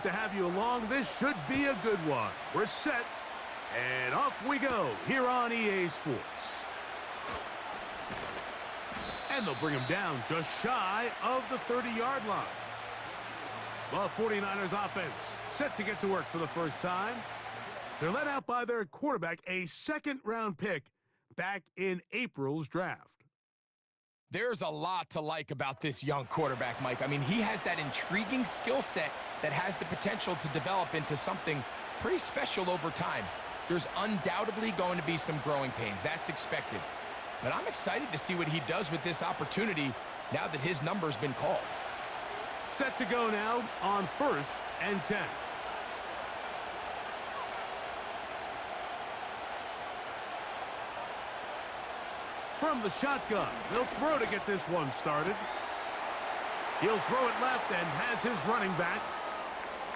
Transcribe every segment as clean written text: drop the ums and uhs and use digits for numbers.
pleased to have you along. This should be a good one. We're set, and off we go here on EA Sports. And they'll bring him down just shy of the 30-yard line. The 49ers offense set to get to work for the first time. They're led out by their quarterback, a second-round pick back in April's draft. There's a lot to like about this young quarterback, Mike. I mean, he has that intriguing skill set that has the potential to develop into something pretty special over time. There's undoubtedly going to be some growing pains. That's expected. But I'm excited to see what he does with this opportunity now that his number's been called. Set to go now on 1st and 10. From the shotgun, he'll throw to get this one started. He'll throw it left and has his running back.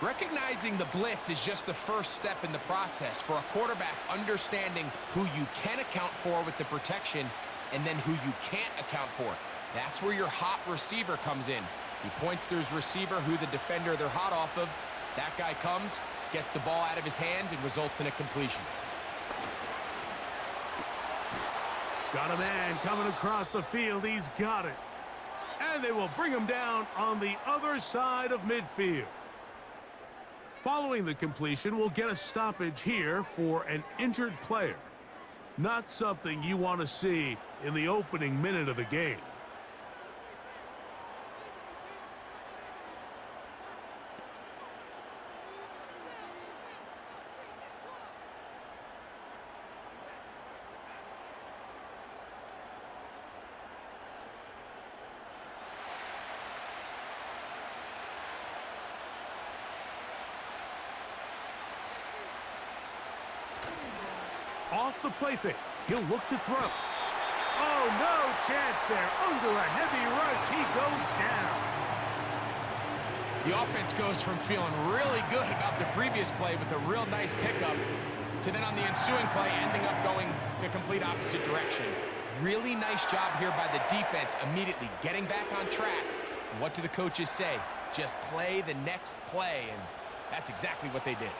Recognizing the blitz is just the first step in the process for a quarterback understanding who you can account for with the protection and then who you can't account for. That's where your hot receiver comes in. He points to his receiver, who the defender they're hot off of. That guy comes, gets the ball out of his hand, and results in a completion. Got a man coming across the field. He's got it. And they will bring him down on the other side of midfield. Following the completion, we'll get a stoppage here for an injured player. Not something you want to see in the opening minute of the game. Off the play fake. He'll look to throw. Oh, no chance there. Under a heavy rush, he goes down. The offense goes from feeling really good about the previous play with a real nice pickup to then on the ensuing play ending up going the complete opposite direction. Really nice job here by the defense immediately getting back on track. And what do the coaches say? Just play the next play, and that's exactly what they did.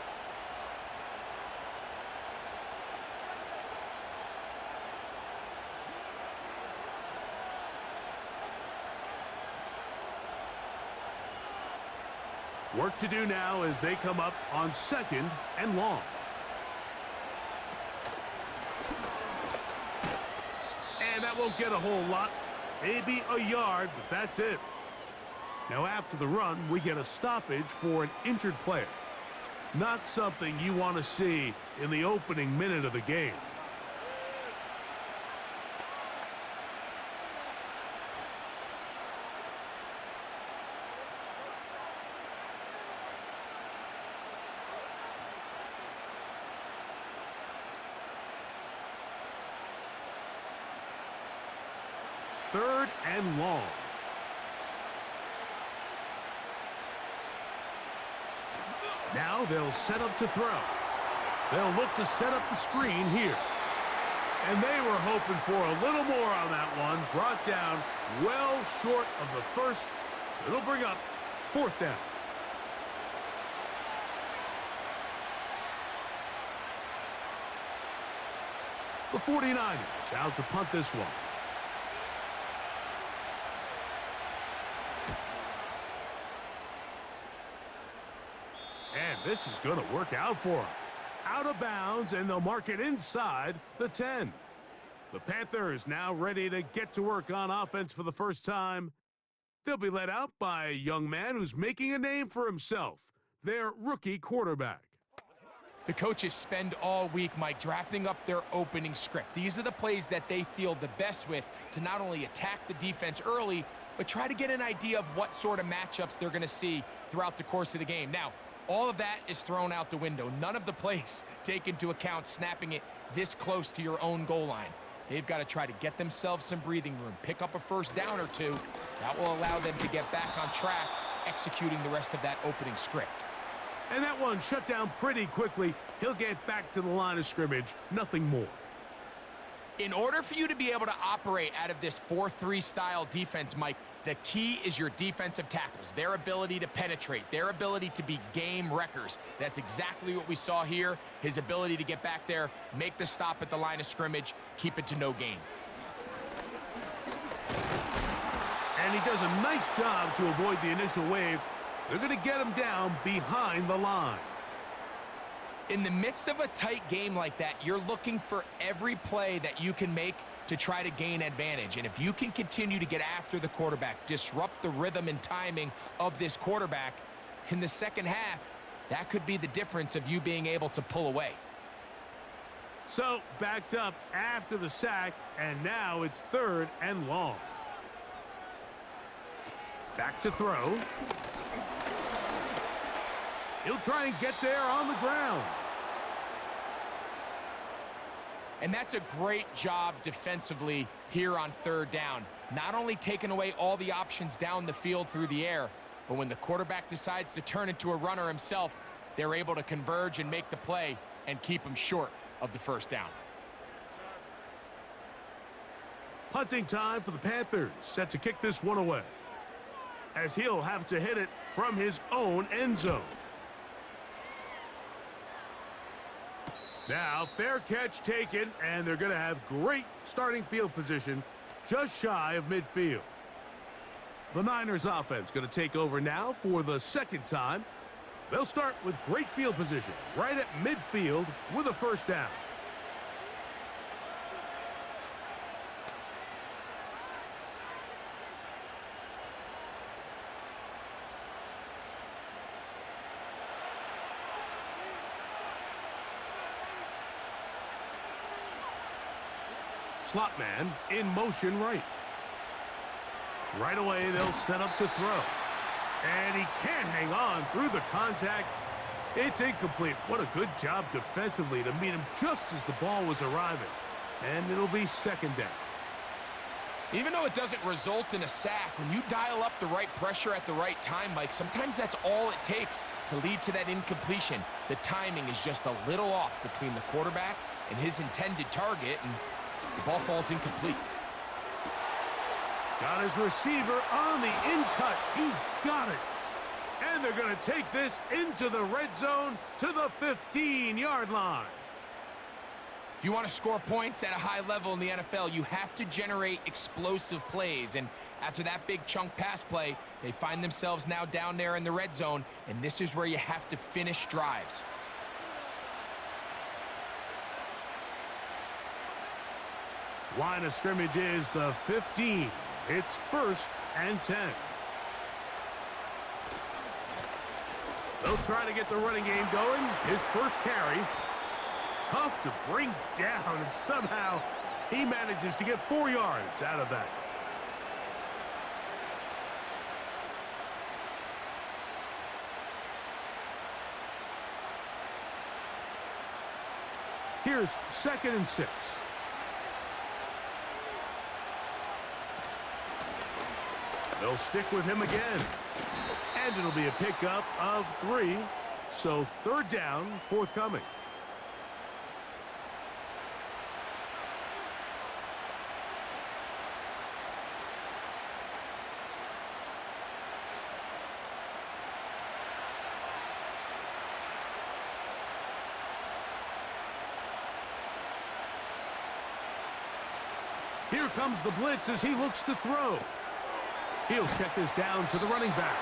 Work to do now as they come up on 2nd and long. And that won't get a whole lot. Maybe a yard, but that's it. Now after the run, we get a stoppage for an injured player. Not something you want to see in the opening minute of the game. Third and long. Now they'll set up to throw. They'll look to set up the screen here. And they were hoping for a little more on that one. Brought down well short of the first. So it'll bring up 4th down. The 49ers out to punt this one. And this is going to work out for them. Out of bounds, and they'll mark it inside the 10. The Panthers now ready to get to work on offense for the first time. They'll be led out by a young man who's making a name for himself, their rookie quarterback. The coaches spend all week, Mike, drafting up their opening script. These are the plays that they feel the best with to not only attack the defense early, but try to get an idea of what sort of matchups they're going to see throughout the course of the game. Now, all of that is thrown out the window. None of the plays take into account snapping it this close to your own goal line. They've got to try to get themselves some breathing room, pick up a first down or two. That will allow them to get back on track, executing the rest of that opening script. And that one shut down pretty quickly. He'll get back to the line of scrimmage, nothing more. In order for you to be able to operate out of this 4-3 style defense, Mike, the key is your defensive tackles, their ability to penetrate, their ability to be game wreckers. That's exactly what we saw here, his ability to get back there, make the stop at the line of scrimmage, keep it to no gain. And he does a nice job to avoid the initial wave. They're going to get him down behind the line. In the midst of a tight game like that, you're looking for every play that you can make to try to gain advantage. And if you can continue to get after the quarterback, disrupt the rhythm and timing of this quarterback in the second half, that could be the difference of you being able to pull away. So, backed up after the sack, and now it's 3rd and long. Back to throw. He'll try and get there on the ground. And that's a great job defensively here on 3rd down. Not only taking away all the options down the field through the air, but when the quarterback decides to turn into a runner himself, they're able to converge and make the play and keep him short of the 1st down. Punting time for the Panthers, set to kick this one away, as he'll have to hit it from his own end zone. Now, fair catch taken, and they're going to have great starting field position just shy of midfield. The Niners offense going to take over now for the 2nd time. They'll start with great field position right at midfield with a 1st down. Slot man in motion right. Right away, they'll set up to throw. And he can't hang on through the contact. It's incomplete. What a good job defensively to meet him just as the ball was arriving. And it'll be 2nd down. Even though it doesn't result in a sack, when you dial up the right pressure at the right time, Mike, sometimes that's all it takes to lead to that incompletion. The timing is just a little off between the quarterback and his intended target, and the ball falls incomplete. Got his receiver on the in-cut. He's got it. And they're going to take this into the red zone to the 15-yard line. If you want to score points at a high level in the NFL, you have to generate explosive plays. And after that big chunk pass play, they find themselves now down there in the red zone, and this is where you have to finish drives. Line of scrimmage is the 15. It's 1st and 10. They'll try to get the running game going. His first carry. Tough to bring down, and somehow he manages to get 4 yards out of that. Here's 2nd and 6. They'll stick with him again. And it'll be a pickup of 3. So 3rd down forthcoming. Here comes the blitz as he looks to throw. He'll check this down to the running back.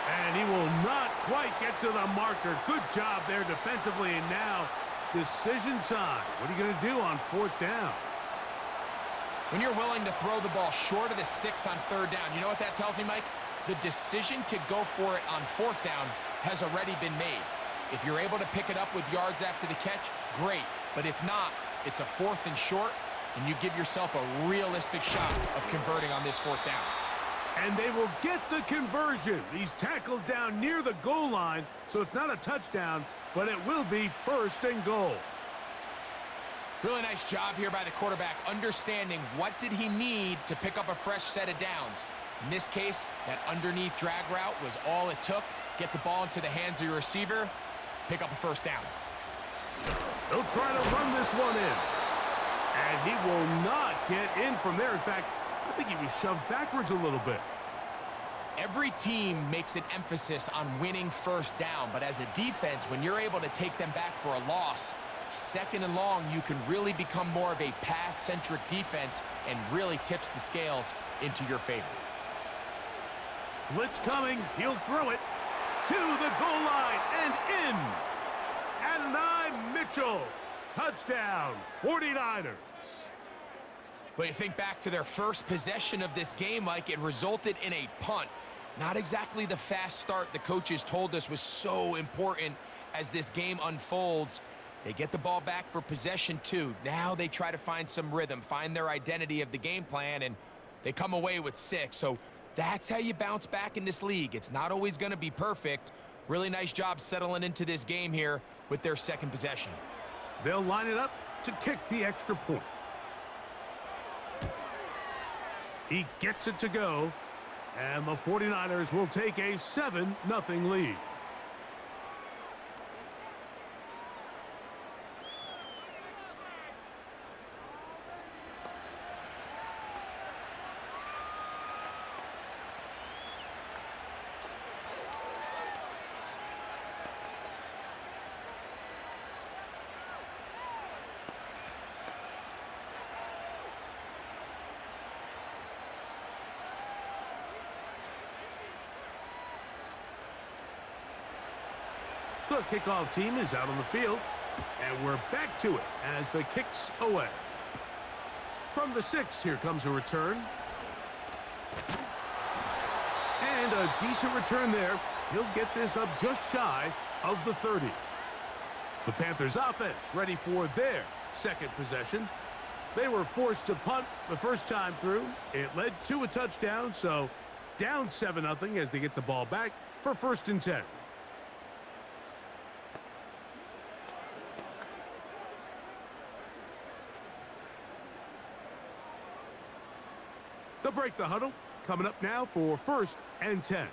And he will not quite get to the marker. Good job there defensively. And now, decision time. What are you going to do on 4th down? When you're willing to throw the ball short of the sticks on 3rd down, you know what that tells me, Mike? The decision to go for it on 4th down has already been made. If you're able to pick it up with yards after the catch, great. But if not, it's a 4th and short, and you give yourself a realistic shot of converting on this 4th down. And they will get the conversion. He's tackled down near the goal line, so it's not a touchdown, but it will be 1st and goal. Really nice job here by the quarterback, understanding what did he need to pick up a fresh set of downs. In this case, that underneath drag route was all it took. Get the ball into the hands of your receiver, pick up a 1st down. They'll try to run this one in. And he will not get in from there. In fact, I think he was shoved backwards a little bit. Every team makes an emphasis on winning first down, but as a defense, when you're able to take them back for a loss, second and long, you can really become more of a pass-centric defense and really tips the scales into your favor. Blitz coming. He'll throw it to the goal line and in. Adonai Mitchell. Touchdown, 49ers. But you think back to their first possession of this game, Mike, it resulted in a punt. Not exactly the fast start the coaches told us was so important as this game unfolds. They get the ball back for possession 2. Now they try to find some rhythm, find their identity of the game plan, and they come away with 6. So that's how you bounce back in this league. It's not always going to be perfect. Really nice job settling into this game here with their second possession. They'll line it up to kick the extra point. He gets it to go, and the 49ers will take a 7-0 lead. The kickoff team is out on the field, and we're back to it as the kick's away. From the 6, here comes a return. And a decent return there. He'll get this up just shy of the 30. The Panthers offense ready for their second possession. They were forced to punt the first time through. It led to a touchdown, so down 7-0 as they get the ball back for 1st and 10. They'll break the huddle. Coming up now for 1st and 10.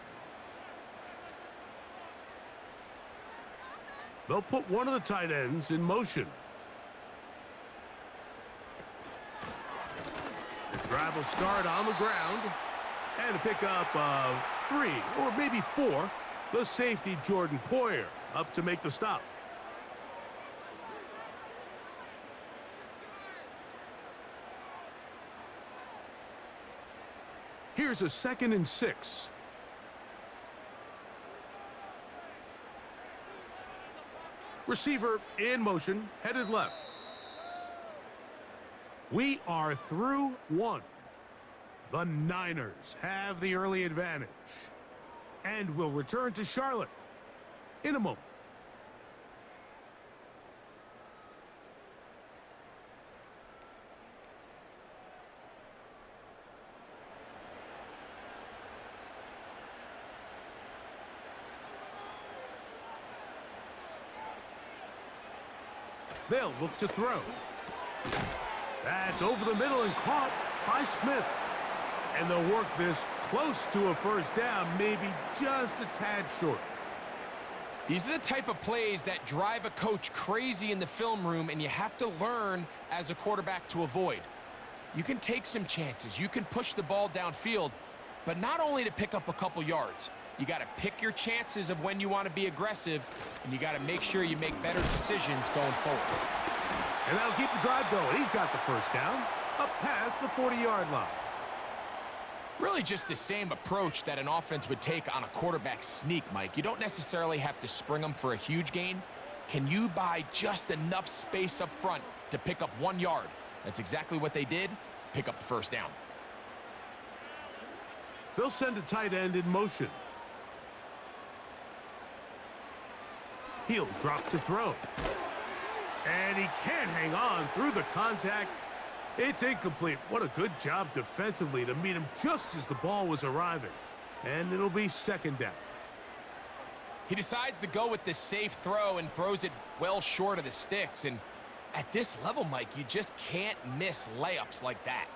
They'll put one of the tight ends in motion. The drive will start on the ground. And a pickup of 3 or maybe 4. The safety, Jordan Poyer, up to make the stop. Here's a 2nd and 6. Receiver in motion, headed left. We are through 1. The Niners have the early advantage. And will return to Charlotte in a moment. They'll look to throw. That's over the middle and caught by Smith. And they'll work this close to a first down, maybe just a tad short. These are the type of plays that drive a coach crazy in the film room, and you have to learn as a quarterback to avoid. You can take some chances. You can push the ball downfield, but not only to pick up a couple yards. You got to pick your chances of when you want to be aggressive, and you got to make sure you make better decisions going forward. And that'll keep the drive going. He's got the first down, up past the 40-yard line. Really just the same approach that an offense would take on a quarterback sneak, Mike. You don't necessarily have to spring them for a huge gain. Can you buy just enough space up front to pick up 1 yard? That's exactly what they did. Pick up the first down. They'll send a tight end in motion. He'll drop to throw. And he can't hang on through the contact. It's incomplete. What a good job defensively to meet him just as the ball was arriving. And it'll be 2nd down. He decides to go with this safe throw and throws it well short of the sticks. And at this level, Mike, you just can't miss layups like that.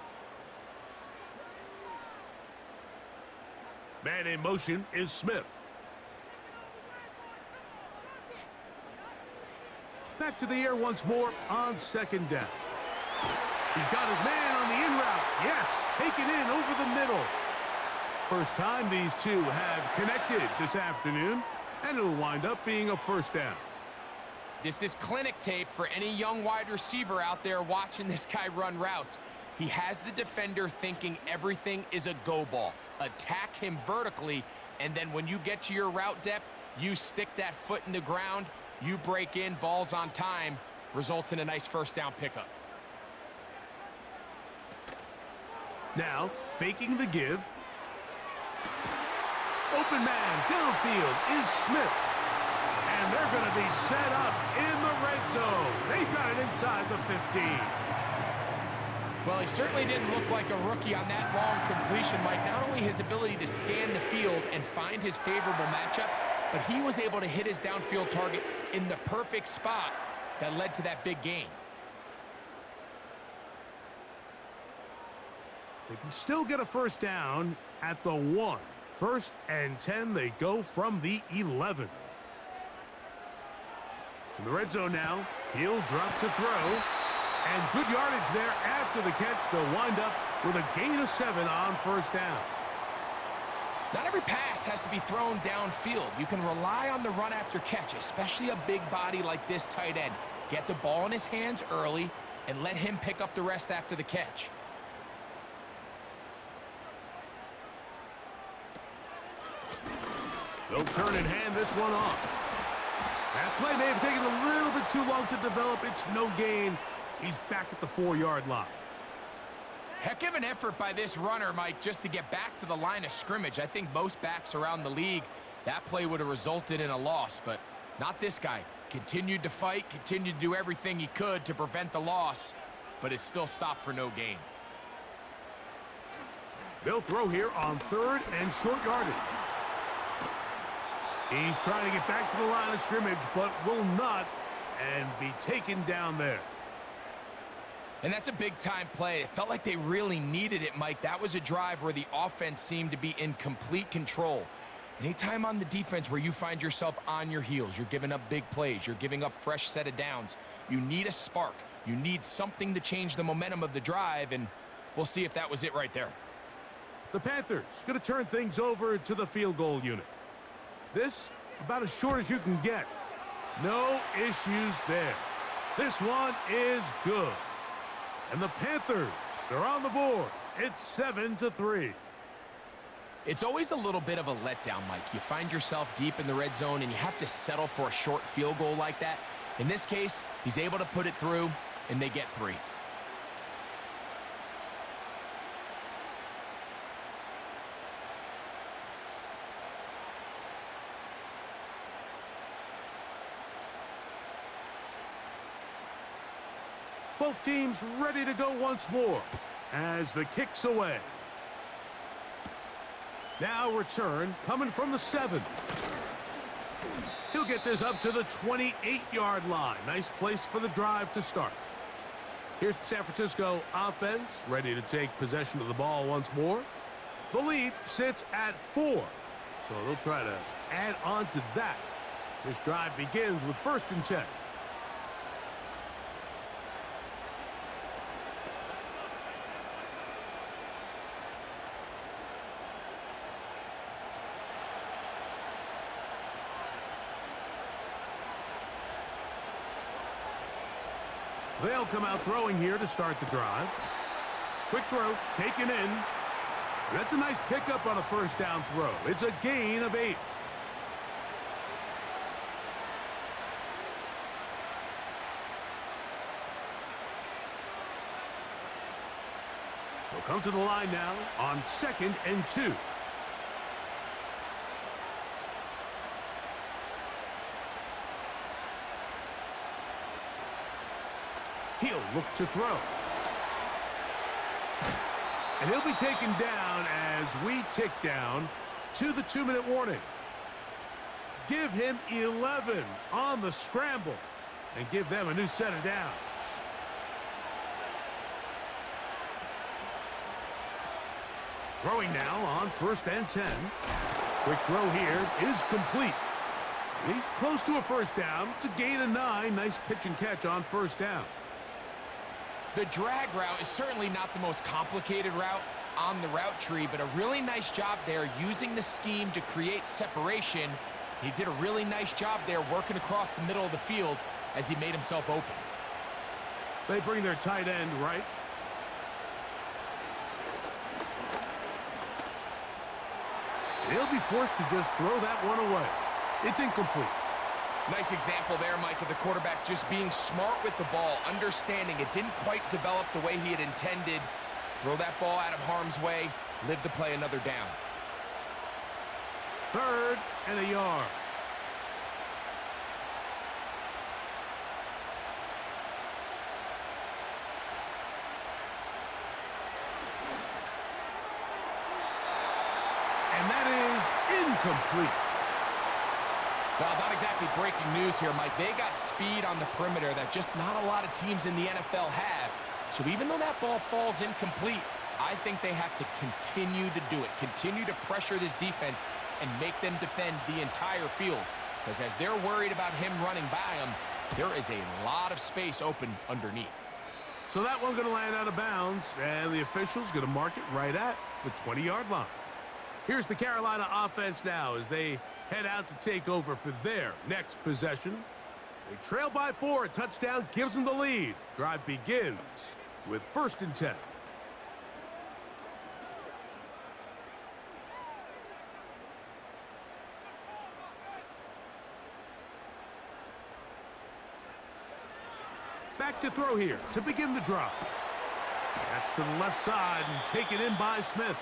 Man in motion is Smith. Back to the air once more on 2nd down. He's got his man on the in route. Yes, taken in over the middle. First time these two have connected this afternoon, and it'll wind up being a first down. This is clinic tape for any young wide receiver out there watching this guy run routes. He has the defender thinking everything is a go ball. Attack him vertically, and then when you get to your route depth, you stick that foot in the ground, you break in, balls on time, results in a nice first down pickup. Now, faking the give. Open man downfield is Smith. And they're going to be set up in the red zone. They've got it inside the 15. Well, he certainly didn't look like a rookie on that long completion, Mike. Not only his ability to scan the field and find his favorable matchup, but he was able to hit his downfield target in the perfect spot that led to that big gain. They can still get a first down at the 1. 1st and 10, they go from the 11. In the red zone now, he'll drop to throw. And good yardage there after the catch. They'll wind up with a gain of 7 on first down. Not every pass has to be thrown downfield. You can rely on the run after catch, especially a big body like this tight end. Get the ball in his hands early and let him pick up the rest after the catch. They'll turn and hand this one off. That play may have taken a little bit too long to develop. It's no gain. He's back at the 4-yard line. Heck of an effort by this runner, Mike, just to get back to the line of scrimmage. I think most backs around the league, that play would have resulted in a loss, but not this guy. Continued to fight, continued to do everything he could to prevent the loss, but it still stopped for no gain. They'll throw here on 3rd and short yardage. He's trying to get back to the line of scrimmage, but will not, and be taken down there. And that's a big-time play. It felt like they really needed it, Mike. That was a drive where the offense seemed to be in complete control. Anytime on the defense where you find yourself on your heels, you're giving up big plays, you're giving up fresh set of downs, you need a spark. You need something to change the momentum of the drive, and we'll see if that was it right there. The Panthers going to turn things over to the field goal unit. This, about as short as you can get. No issues there. This one is good. And the Panthers are on the board. It's 7-3. It's always a little bit of a letdown, Mike. You find yourself deep in the red zone, and you have to settle for a short field goal like that. In this case, he's able to put it through, and they get 3. Both teams ready to go once more as the kick's away. Now return coming from the 7. He'll get this up to the 28-yard line. Nice place for the drive to start. Here's the San Francisco offense ready to take possession of the ball once more. The lead sits at 4, so they'll try to add on to that. This drive begins with 1st and 10. They'll come out throwing here to start the drive. Quick throw, taken in. That's a nice pickup on a first down throw. It's a gain of 8. They'll come to the line now on 2nd and 2. He'll look to throw. And he'll be taken down as we tick down to the 2-minute warning. Give him 11 on the scramble and give them a new set of downs. Throwing now on 1st and 10. Quick throw here is complete. He's close to a first down. It's a gain of 9. Nice pitch and catch on first down. The drag route is certainly not the most complicated route on the route tree, but a really nice job there using the scheme to create separation. He did a really nice job there working across the middle of the field as he made himself open. They bring their tight end right. He'll be forced to just throw that one away. It's incomplete. Nice example there, Mike, of the quarterback just being smart with the ball, understanding it didn't quite develop the way he had intended. Throw that ball out of harm's way, live to play another down. 3rd and a yard. And that is incomplete. Well, not exactly breaking news here, Mike. They got speed on the perimeter that just not a lot of teams in the NFL have. So even though that ball falls incomplete, I think they have to continue to do it. Continue to pressure this defense and make them defend the entire field. Because as they're worried about him running by them, there is a lot of space open underneath. So that one's going to land out of bounds, and the official's going to mark it right at the 20-yard line. Here's the Carolina offense now as they head out to take over for their next possession. They trail by 4. A touchdown gives them the lead. Drive begins with 1st and 10. Back to throw here to begin the drive. That's to the left side and taken in by Smith.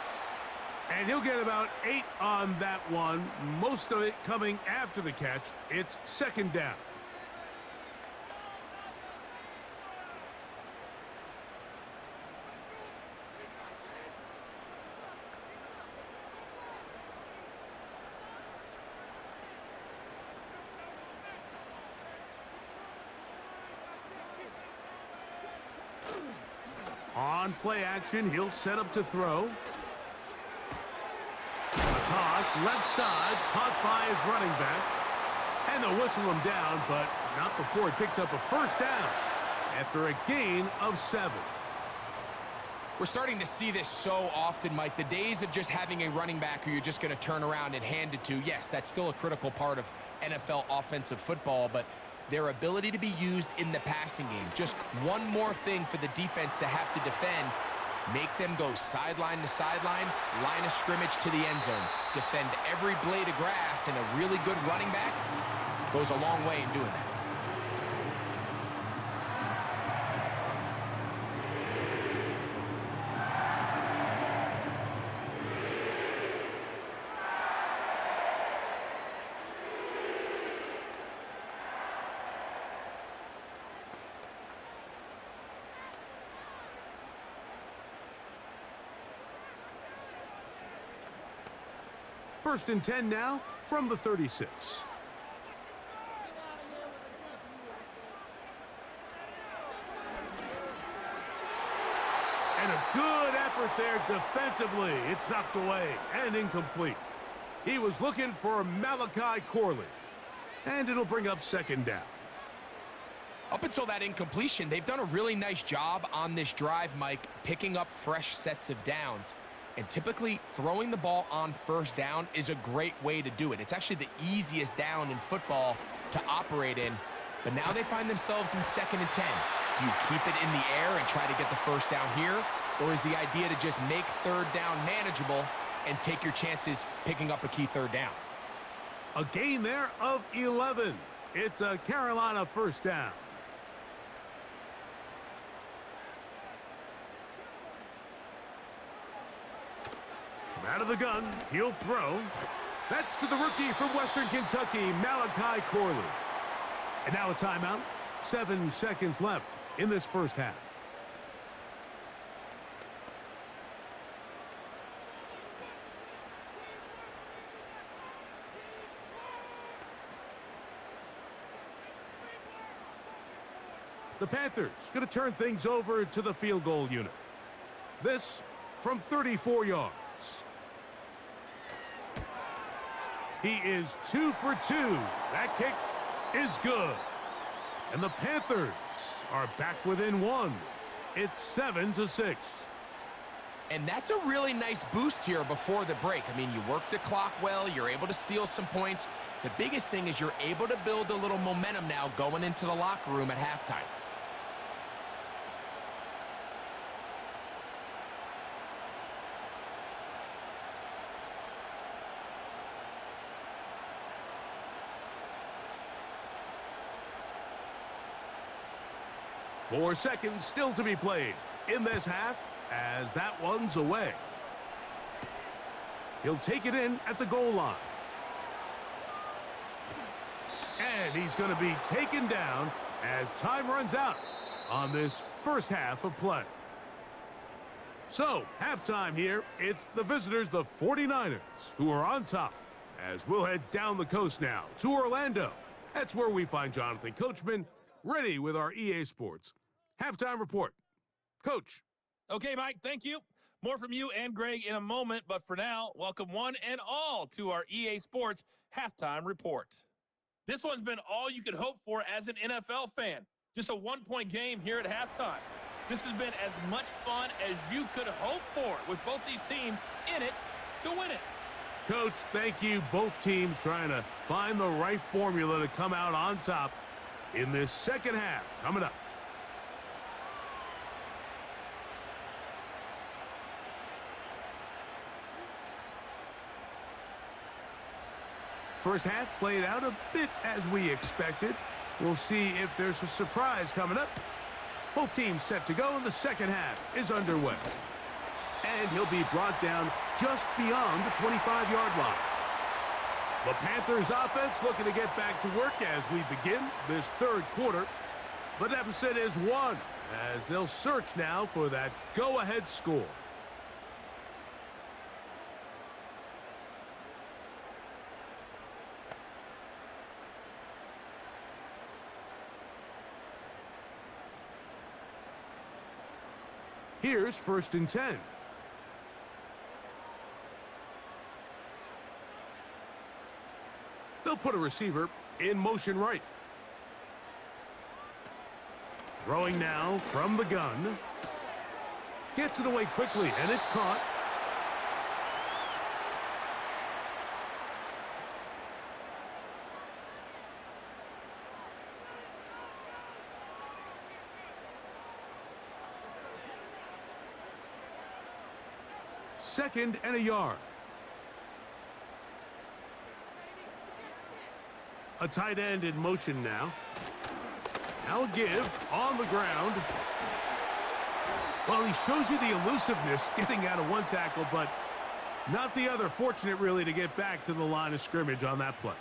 And he'll get about 8 on that one, most of it coming after the catch. It's 2nd down. On play action, he'll set up to throw. A toss, left side, caught by his running back. And they'll whistle him down, but not before he picks up a 1st down after a gain of 7. We're starting to see this so often, Mike. The days of just having a running back who you're just going to turn around and hand it to, yes, that's still a critical part of NFL offensive football, but their ability to be used in the passing game. Just one more thing for the defense to have to defend. Make them go sideline to sideline, line of scrimmage to the end zone. Defend every blade of grass, and a really good running back goes a long way in doing that. First and 10 now from the 36. And a good effort there defensively. It's knocked away and incomplete. He was looking for Malachi Corley. And it'll bring up 2nd down. Up until that incompletion, they've done a really nice job on this drive, Mike, picking up fresh sets of downs. And typically, throwing the ball on 1st down is a great way to do it. It's actually the easiest down in football to operate in. But now they find themselves in 2nd and 10. Do you keep it in the air and try to get the 1st down here? Or is the idea to just make 3rd down manageable and take your chances picking up a key 3rd down? A gain there of 11. It's a Carolina 1st down. Out of the gun, he'll throw. That's to the rookie from Western Kentucky, Malachi Corley. And now a timeout. 7 seconds left in this 1st half. The Panthers going to turn things over to the field goal unit. This from 34 yards. He is 2 for 2. That kick is good. And the Panthers are back within 1. It's 7-6. And that's a really nice boost here before the break. I mean, you work the clock well, you're able to steal some points. The biggest thing is you're able to build a little momentum now going into the locker room at halftime. Four seconds still to be played in this half as that one's away. He'll take it in at the goal line. And he's going to be taken down as time runs out on this first half of play. So, halftime here, it's the visitors, the 49ers, who are on top as we'll head down the coast now to Orlando. That's where we find Jonathan Coachman ready with our EA Sports halftime report. Coach. Okay, Mike, thank you. More from you and Greg in a moment, but for now, welcome one and all to our EA Sports halftime report. This one's been all you could hope for as an NFL fan. Just a one-point game here at halftime. This has been as much fun as you could hope for with both these teams in it to win it. Coach, thank you. Both teams trying to find the right formula to come out on top in this second half coming up. First half played out a bit as we expected. We'll see if there's a surprise coming up. Both teams set to go, and the second half is underway. And he'll be brought down just beyond the 25-yard line. The Panthers offense looking to get back to work as we begin this third quarter. The deficit is 1 as they'll search now for that go-ahead score. Here's 1st and 10. They'll put a receiver in motion right. Throwing now from the gun. Gets it away quickly, and it's caught. Second and a yard. A tight end in motion now. Now a give on the ground. Well, he shows you the elusiveness getting out of one tackle, but not the other. Fortunate, really, to get back to the line of scrimmage on that play.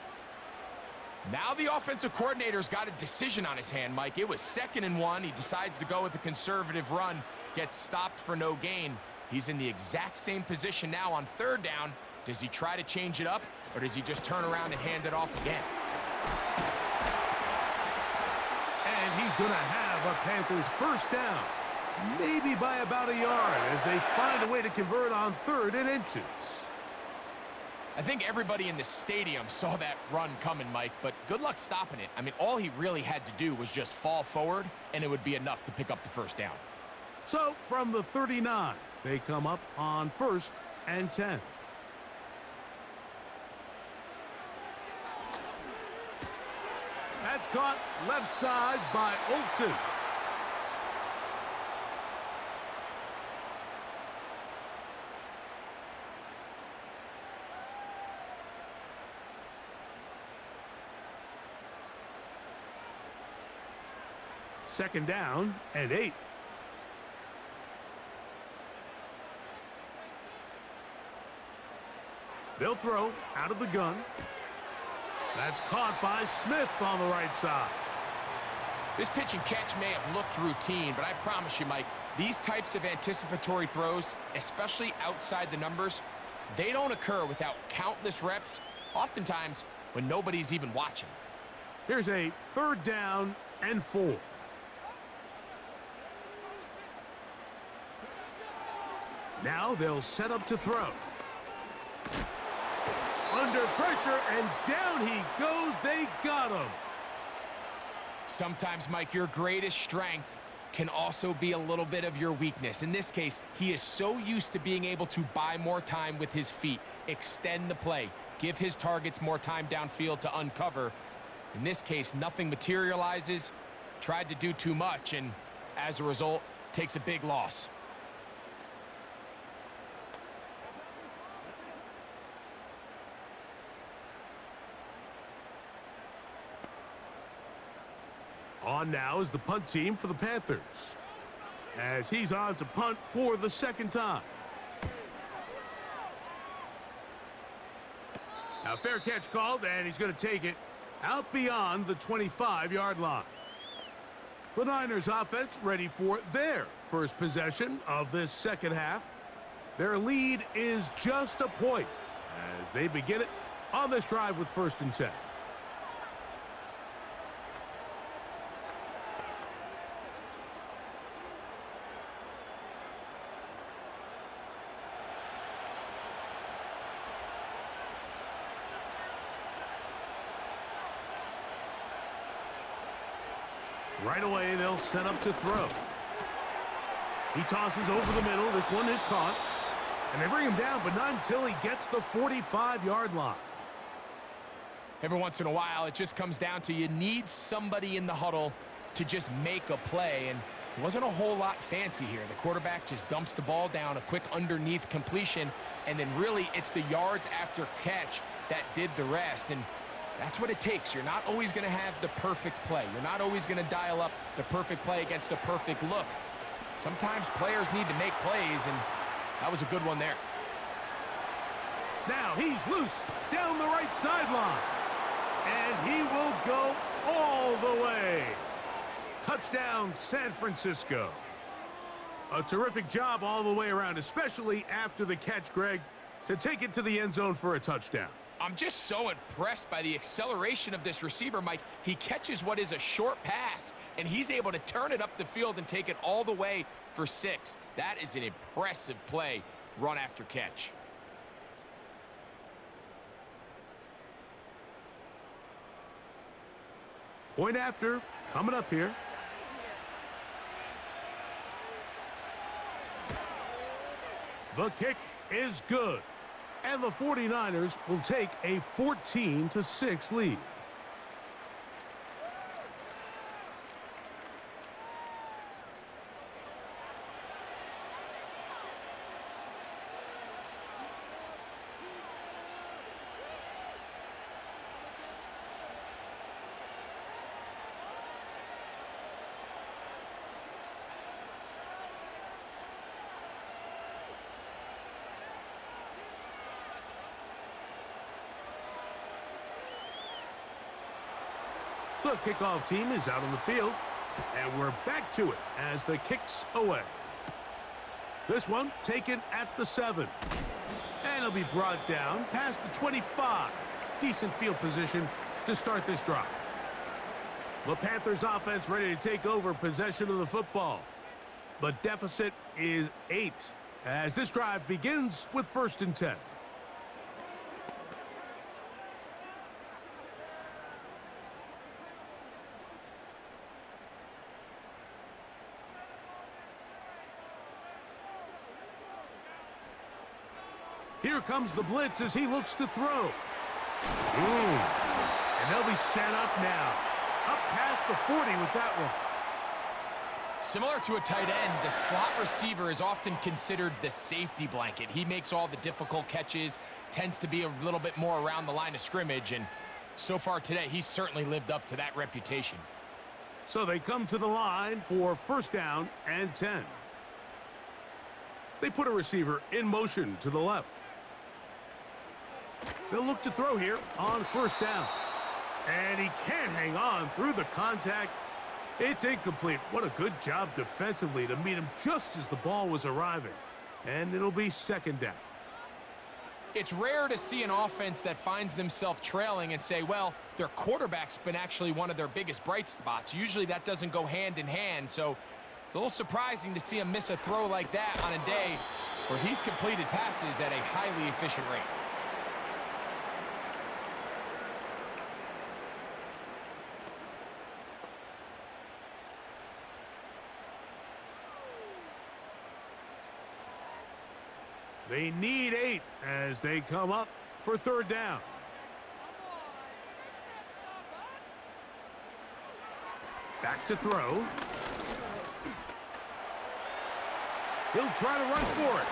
Now the offensive coordinator's got a decision on his hand, Mike. It was 2nd and 1. He decides to go with a conservative run, gets stopped for no gain. He's in the exact same position now on 3rd down. Does he try to change it up, or does he just turn around and hand it off again? And he's going to have a Panthers first down, maybe by about a yard, as they find a way to convert on 3rd and inches. I think everybody in the stadium saw that run coming, Mike, but good luck stopping it. I mean, all he really had to do was just fall forward, and it would be enough to pick up the first down. So, from the 39, they come up on 1st and 10. That's caught left side by Olsen. Second down and 8. They'll throw out of the gun. That's caught by Smith on the right side. This pitch and catch may have looked routine, but I promise you, Mike, these types of anticipatory throws, especially outside the numbers, they don't occur without countless reps, oftentimes when nobody's even watching. Here's a 3rd down and 4. Now they'll set up to throw. Under pressure, and down he goes. They got him. Sometimes, Mike, your greatest strength can also be a little bit of your weakness. In this case, he is so used to being able to buy more time with his feet, extend the play, give his targets more time downfield to uncover. In this case, nothing materializes, tried to do too much, and as a result, takes a big loss. On now is the punt team for the Panthers, as he's on to punt for the second time. Now, fair catch called, and he's going to take it out beyond the 25-yard line. The Niners offense ready for their first possession of this second half. Their lead is just a point as they begin it on this drive with 1st and 10. Right away, they'll set up to throw. He tosses over the middle. This one is caught. And they bring him down, but not until he gets the 45-yard line. Every once in a while, it just comes down to you need somebody in the huddle to just make a play. And it wasn't a whole lot fancy here. The quarterback just dumps the ball down, a quick underneath completion, and then really it's the yards after catch that did the rest. And that's what it takes. You're not always going to have the perfect play. You're not always going to dial up the perfect play against the perfect look. Sometimes players need to make plays, and that was a good one there. Now he's loose down the right sideline. And he will go all the way. Touchdown, San Francisco. A terrific job all the way around, especially after the catch, Greg, to take it to the end zone for a touchdown. I'm just so impressed by the acceleration of this receiver, Mike. He catches what is a short pass, and he's able to turn it up the field and take it all the way for 6. That is an impressive play, run after catch. Point after, coming up here. The kick is good. And the 49ers will take a 14-6 lead. The kickoff team is out on the field, and we're back to it as the kick's away. This one taken at the 7, and it'll be brought down past the 25. Decent field position to start this drive. The Panthers offense ready to take over possession of the football. The deficit is 8 as this drive begins with 1st and 10. Here comes the blitz as he looks to throw. And they'll be set up now. Up past the 40 with that one. Similar to a tight end, the slot receiver is often considered the safety blanket. He makes all the difficult catches, tends to be a little bit more around the line of scrimmage, and so far today, he's certainly lived up to that reputation. So they come to the line for 1st down and 10. They put a receiver in motion to the left. They'll look to throw here on 1st down. And he can't hang on through the contact. It's incomplete. What a good job defensively to meet him just as the ball was arriving. And it'll be 2nd down. It's rare to see an offense that finds themselves trailing and say, well, their quarterback's been actually one of their biggest bright spots. Usually that doesn't go hand in hand, so it's a little surprising to see him miss a throw like that on a day where he's completed passes at a highly efficient rate. They need 8 as they come up for third down. Back to throw. He'll try to run for it.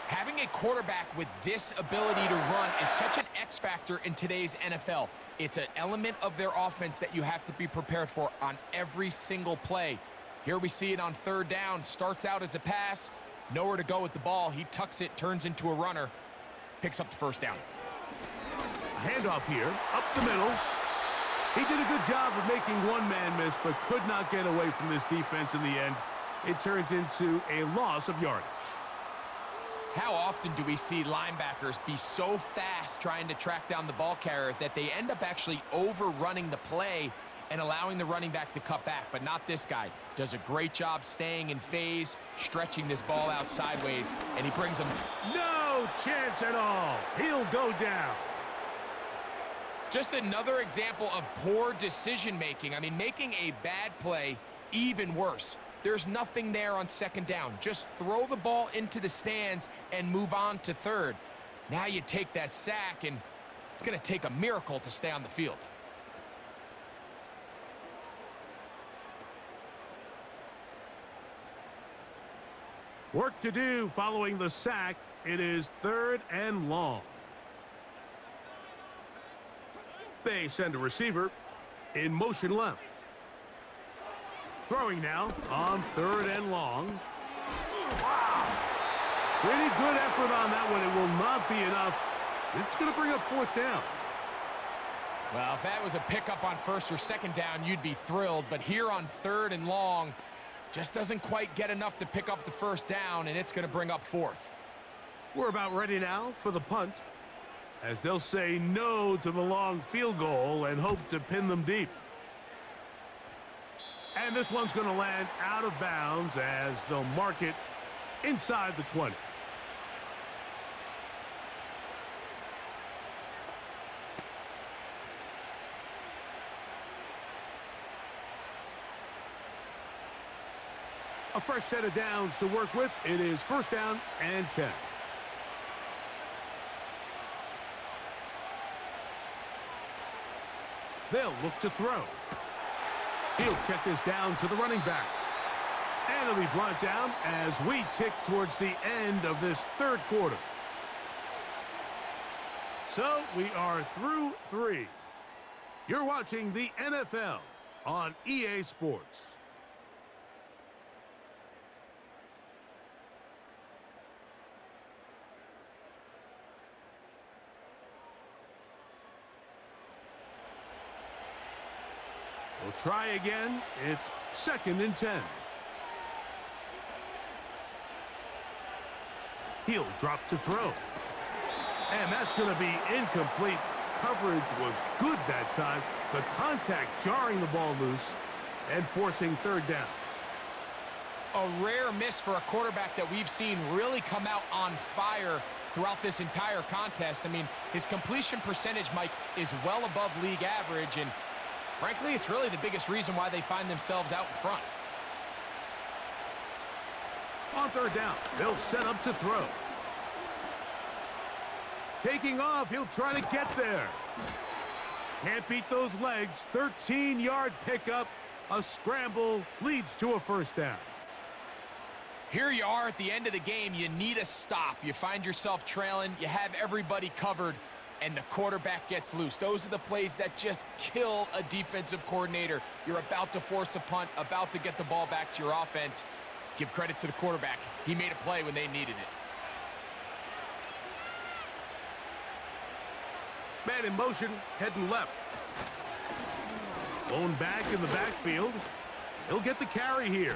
Having a quarterback with this ability to run is such an X factor in today's NFL. It's an element of their offense that you have to be prepared for on every single play. Here we see it on third down. Starts out as a pass. Nowhere to go with the ball. He tucks it, turns into a runner. Picks up the first down. A handoff here, up the middle. He did a good job of making one man miss, but could not get away from this defense in the end. It turns into a loss of yardage. How often do we see linebackers be so fast trying to track down the ball carrier that they end up actually overrunning the play and allowing the running back to cut back? But not this guy. Does a great job staying in phase, stretching this ball out sideways, and he brings them. No chance at all. He'll go down. Just another example of poor decision-making. I mean, making a bad play even worse. There's nothing there on second down. Just throw the ball into the stands and move on to third. Now you take that sack, and it's going to take a miracle to stay on the field. Work to do following the sack. It is third and long. They send a receiver in motion left. Throwing now on third and long. Wow. Pretty good effort on that one. It will not be enough. It's going to bring up fourth down. Well, if that was a pickup on first or second down, you'd be thrilled. But here on third and long, just doesn't quite get enough to pick up the first down, and it's going to bring up fourth. We're about ready now for the punt, as they'll say no to the long field goal and hope to pin them deep. And this one's going to land out of bounds as they'll mark it inside the 20. A fresh set of downs to work with. It is first down and 10. They'll look to throw. He'll check this down to the running back. And it'll be brought down as we tick towards the end of this third quarter. So we are through 3. You're watching the NFL on EA Sports. We'll try again. It's second and 10. He'll drop to throw. And that's going to be incomplete. Coverage was good that time. The contact jarring the ball loose and forcing third down. A rare miss for a quarterback that we've seen really come out on fire throughout this entire contest. I mean, his completion percentage, Mike, is well above league average, and frankly, it's really the biggest reason why they find themselves out in front. On third down, they'll set up to throw. Taking off, he'll try to get there. Can't beat those legs. 13-yard pickup. A scramble leads to a first down. Here you are at the end of the game. You need a stop. You find yourself trailing. You have everybody covered, and the quarterback gets loose. Those are the plays that just kill a defensive coordinator. You're about to force a punt, about to get the ball back to your offense. Give credit to the quarterback. He made a play when they needed it. Man in motion, heading left. Blown back in the backfield. He'll get the carry here.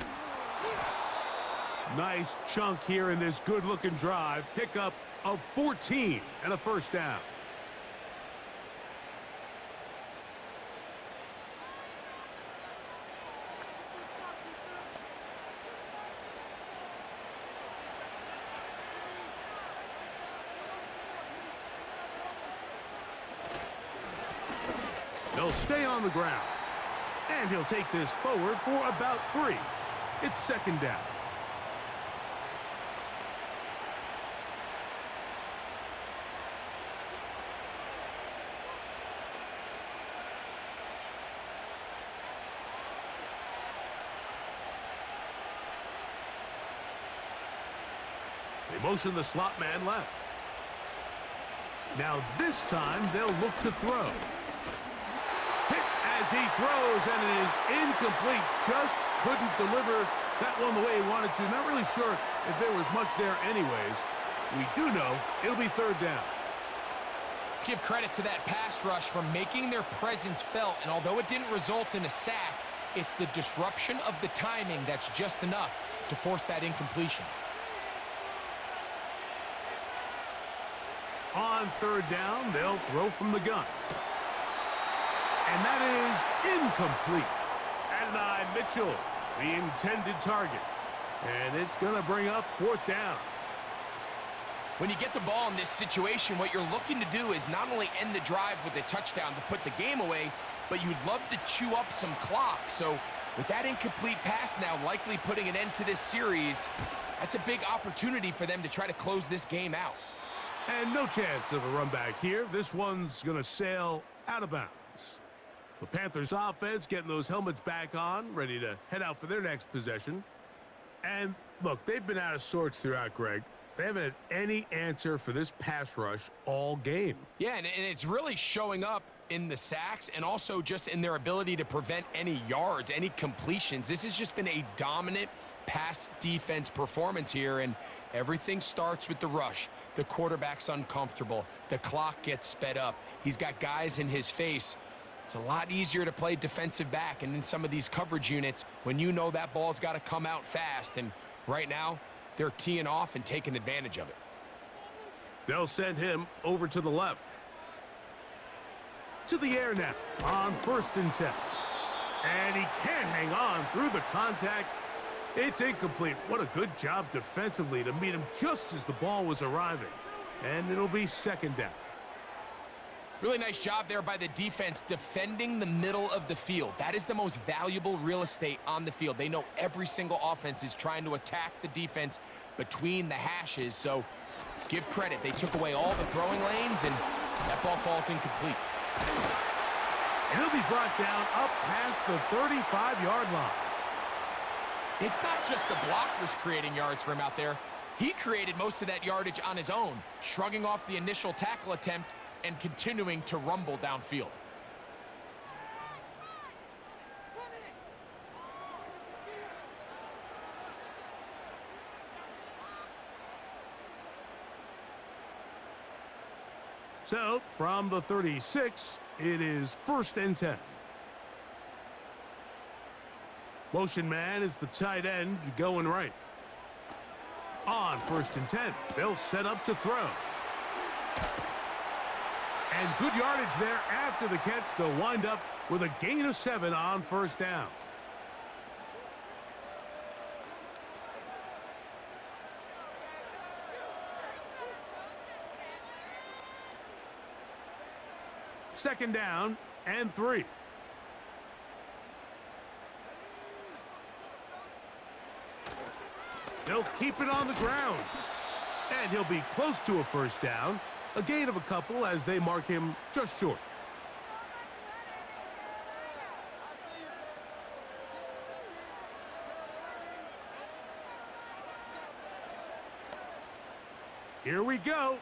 Nice chunk here in this good-looking drive. Pickup of 14 and a first down. They'll stay on the ground. And he'll take this forward for about 3. It's second down. They motion the slot man left. Now this time they'll look to throw. Hit as he throws, and it is incomplete. Just couldn't deliver that one the way he wanted to. Not really sure if there was much there anyways. We do know it'll be third down. Let's give credit to that pass rush for making their presence felt, and although it didn't result in a sack, it's the disruption of the timing that's just enough to force that incompletion. On third down, they'll throw from the gun. And that is incomplete. Adonai Mitchell, the intended target. And it's going to bring up fourth down. When you get the ball in this situation, what you're looking to do is not only end the drive with a touchdown to put the game away, but you'd love to chew up some clock. So with that incomplete pass now likely putting an end to this series, that's a big opportunity for them to try to close this game out. And no chance of a run back here. This one's going to sail out of bounds. The Panthers offense getting those helmets back on, ready to head out for their next possession. And look, they've been out of sorts throughout, Greg. They haven't had any answer for this pass rush all game. Yeah, and it's really showing up in the sacks and also just in their ability to prevent any yards, any completions. This has just been a dominant pass defense performance here, and everything starts with the rush. The quarterback's uncomfortable. The clock gets sped up. He's got guys in his face. It's a lot easier to play defensive back, and in some of these coverage units, when you know that ball's got to come out fast, and right now, they're teeing off and taking advantage of it. They'll send him over to the left. To the air now on 1st and 10. And he can't hang on through the contact. It's incomplete. What a good job defensively to meet him just as the ball was arriving. And it'll be second down. Really nice job there by the defense defending the middle of the field. That is the most valuable real estate on the field. They know every single offense is trying to attack the defense between the hashes. So give credit. They took away all the throwing lanes, and that ball falls incomplete. And he'll be brought down up past the 35-yard line. It's not just the blockers creating yards for him out there. He created most of that yardage on his own, shrugging off the initial tackle attempt and continuing to rumble downfield. So, from the 36, it is 1st and 10. Motion man is the tight end going right. On 1st and 10, they'll set up to throw. And good yardage there after the catch. They'll wind up with a gain of 7 on 1st down. Second down and 3. They'll keep it on the ground. And he'll be close to a 1st down. A gain of a couple as they mark him just short. Here we go.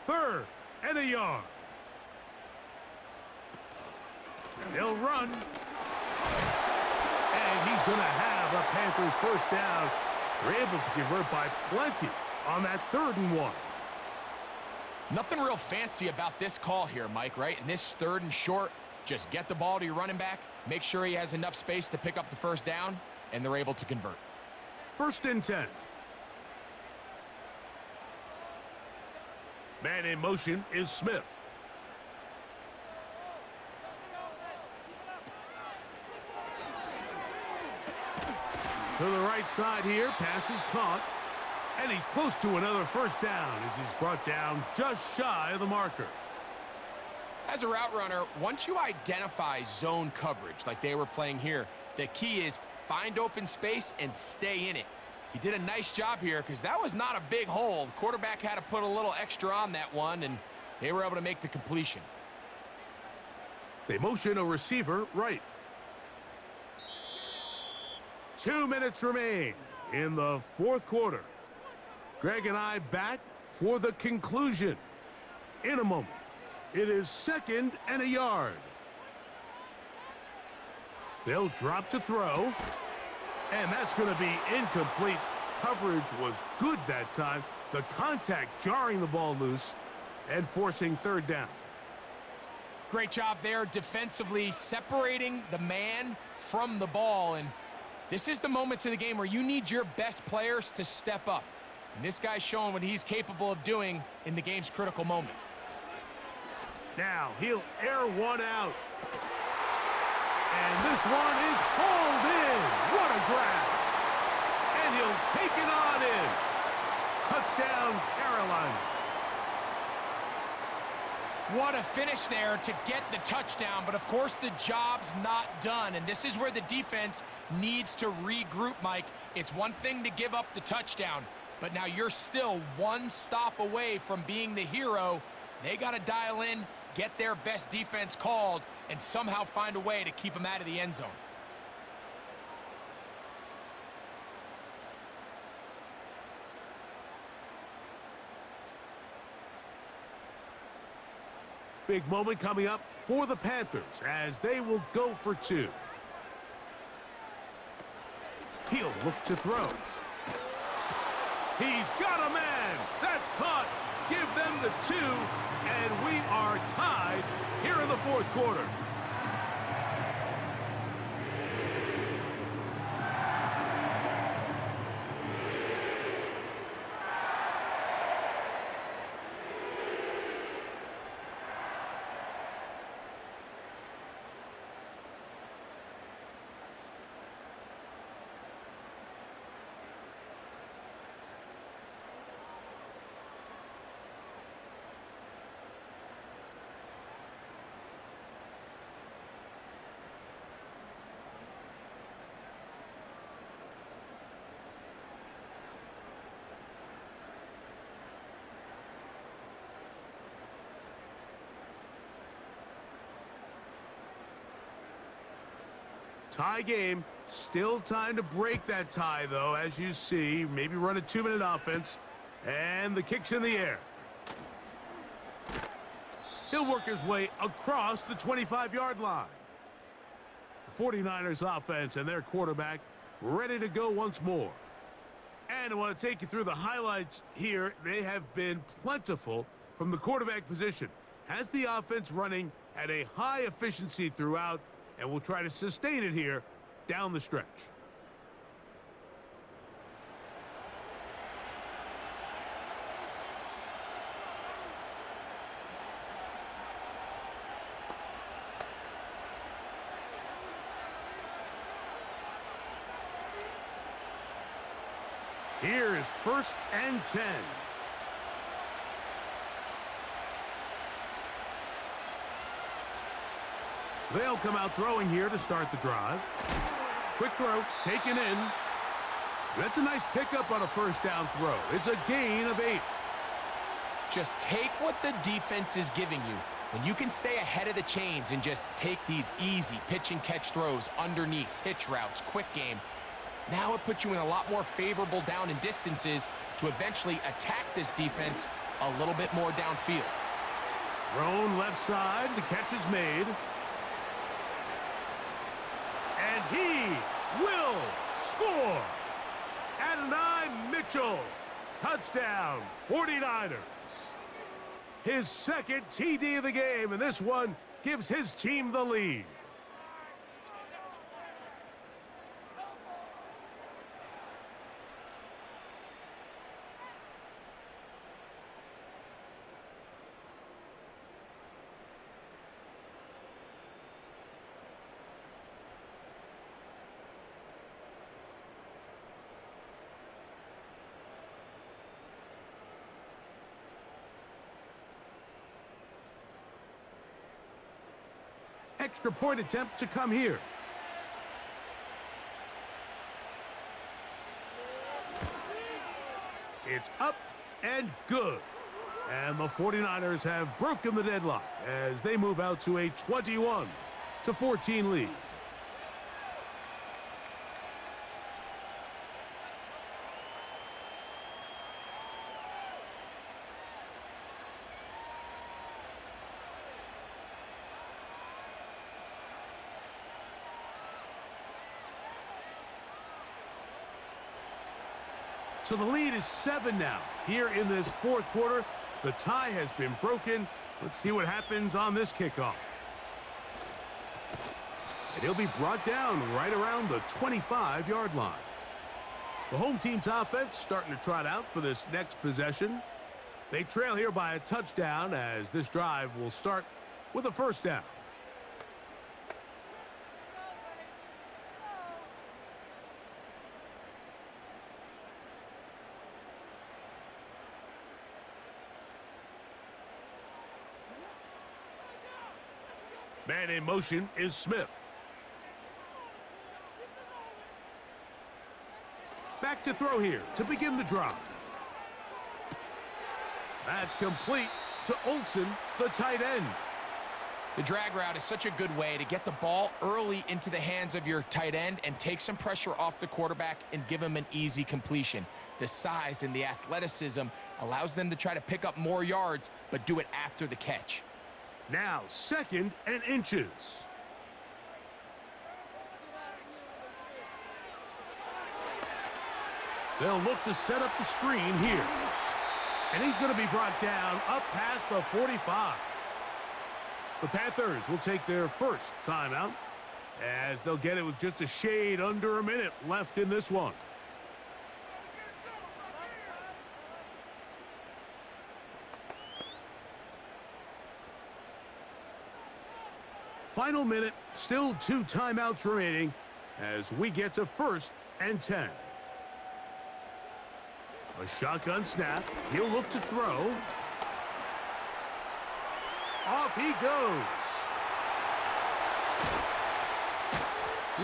3rd and a yard. They'll run. And he's going to have a Panthers 1st down. They're able to convert by plenty on that 3rd and 1. Nothing real fancy about this call here, Mike, right? And this 3rd and short, just get the ball to your running back, make sure he has enough space to pick up the 1st down, and they're able to convert. 1st and 10. Man in motion is Smith. To the right side here, pass is caught. And he's close to another 1st down as he's brought down just shy of the marker. As a route runner, once you identify zone coverage like they were playing here, the key is find open space and stay in it. He did a nice job here because that was not a big hole. The quarterback had to put a little extra on that one, and they were able to make the completion. They motion a receiver right. 2 minutes remain in the fourth quarter. Greg and I back for the conclusion. In a moment, it is 2nd and a yard. They'll drop to throw, and that's going to be incomplete. Coverage was good that time. The contact jarring the ball loose and forcing 3rd down. Great job there defensively, separating the man from the ball. And this is the moments of the game where you need your best players to step up. And this guy's showing what he's capable of doing in the game's critical moment. Now he'll air one out. And this one is hauled in. What a grab. And he'll take it on in. Touchdown, Carolina. What a finish there to get the touchdown, but of course the job's not done, and this is where the defense needs to regroup, Mike. It's one thing to give up the touchdown, but now you're still one stop away from being the hero. They got to dial in, get their best defense called, and somehow find a way to keep them out of the end zone. Big moment coming up for the Panthers as they will go for 2. He'll look to throw. He's got a man. That's caught. Give them the 2, and we are tied here in the fourth quarter. Tie game. Still time to break that tie, though, as you see. Maybe run a 2-minute offense. And the kick's in the air. He'll work his way across the 25-yard line. The 49ers offense and their quarterback ready to go once more. And I want to take you through the highlights here. They have been plentiful from the quarterback position. Has the offense running at a high efficiency throughout, and we'll try to sustain it here down the stretch. Here is 1st and 10. They'll come out throwing here to start the drive. Quick throw, taken in. That's a nice pickup on a 1st down throw. It's a gain of 8. Just take what the defense is giving you. When you can stay ahead of the chains and just take these easy pitch and catch throws underneath, hitch routes, quick game, now it puts you in a lot more favorable down and distances to eventually attack this defense a little bit more downfield. Thrown left side, the catch is made. And he will score. Adonai Mitchell, touchdown, 49ers. His 2nd TD of the game, and this one gives his team the lead. Extra point attempt to come here. It's up and good. And the 49ers have broken the deadlock as they move out to a 21-14 lead. So the lead is 7 now. Here in this fourth quarter, the tie has been broken. Let's see what happens on this kickoff. And he'll be brought down right around the 25-yard line. The home team's offense starting to trot out for this next possession. They trail here by a touchdown as this drive will start with a first down. Man in motion is Smith. Back to throw here to begin the drive. That's complete to Olsen, the tight end. The drag route is such a good way to get the ball early into the hands of your tight end and take some pressure off the quarterback and give him an easy completion. The size and the athleticism allows them to try to pick up more yards, but do it after the catch. Now 2nd and inches. They'll look to set up the screen here. And he's going to be brought down up past the 45. The Panthers will take their first timeout as they'll get it with just a shade under a minute left in this one. Final minute, still 2 timeouts remaining as we get to 1st and 10. A shotgun snap. He'll look to throw. Off he goes.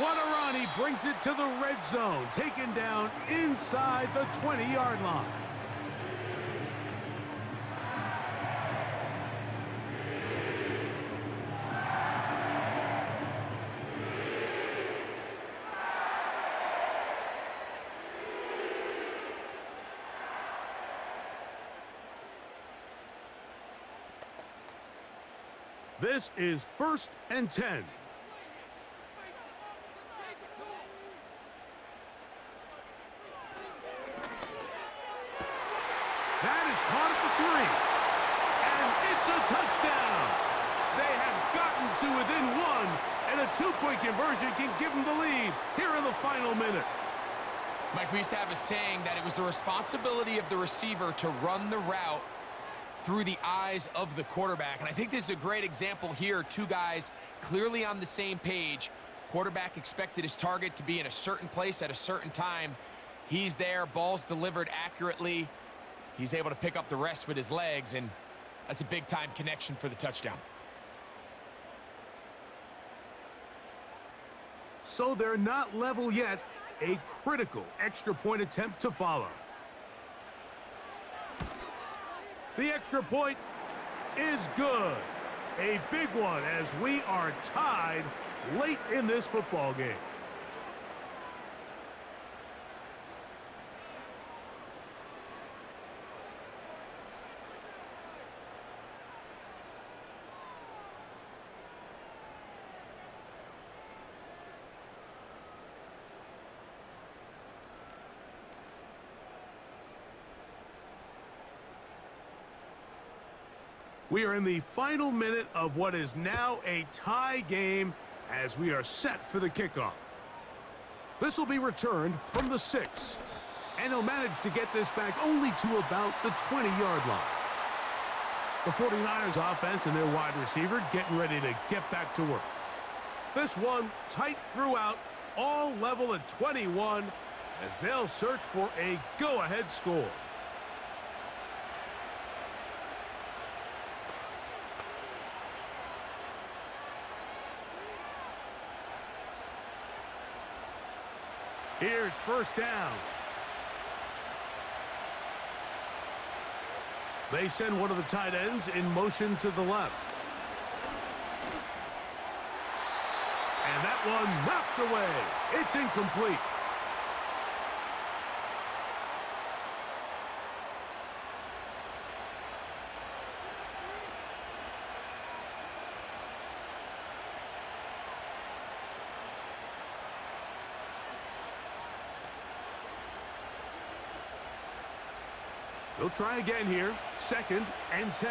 What a run. He brings it to the red zone. Taken down inside the 20-yard line. This is 1st and 10. That is caught at the 3. And it's a touchdown. They have gotten to within 1, and a 2-point conversion can give them the lead here in the final minute. Mike, we used to have a saying that it was the responsibility of the receiver to run the route through the eyes of the quarterback. And I think this is a great example here. 2 guys clearly on the same page. Quarterback expected his target to be in a certain place at a certain time. He's there, ball's delivered accurately. He's able to pick up the rest with his legs, and that's a big-time connection for the touchdown. So they're not level yet. A critical extra point attempt to follow. The extra point is good. A big one as we are tied late in this football game. We are in the final minute of what is now a tie game as we are set for the kickoff. This will be returned from the 6. And he'll manage to get this back only to about the 20-yard line. The 49ers offense and their wide receiver getting ready to get back to work. This one tight throughout, all level at 21 as they'll search for a go-ahead score. Here's first down. They send one of the tight ends in motion to the left. And that one knocked away. It's incomplete. They'll try again here. 2nd and 10.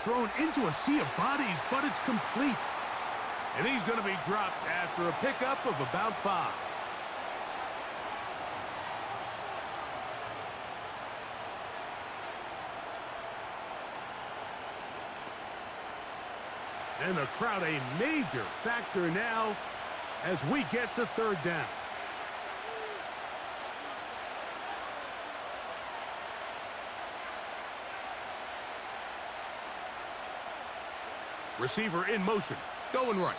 Thrown into a sea of bodies, but it's complete. And he's going to be dropped after a pickup of about 5. And the crowd a major factor now as we get to 3rd down. Receiver in motion, going right.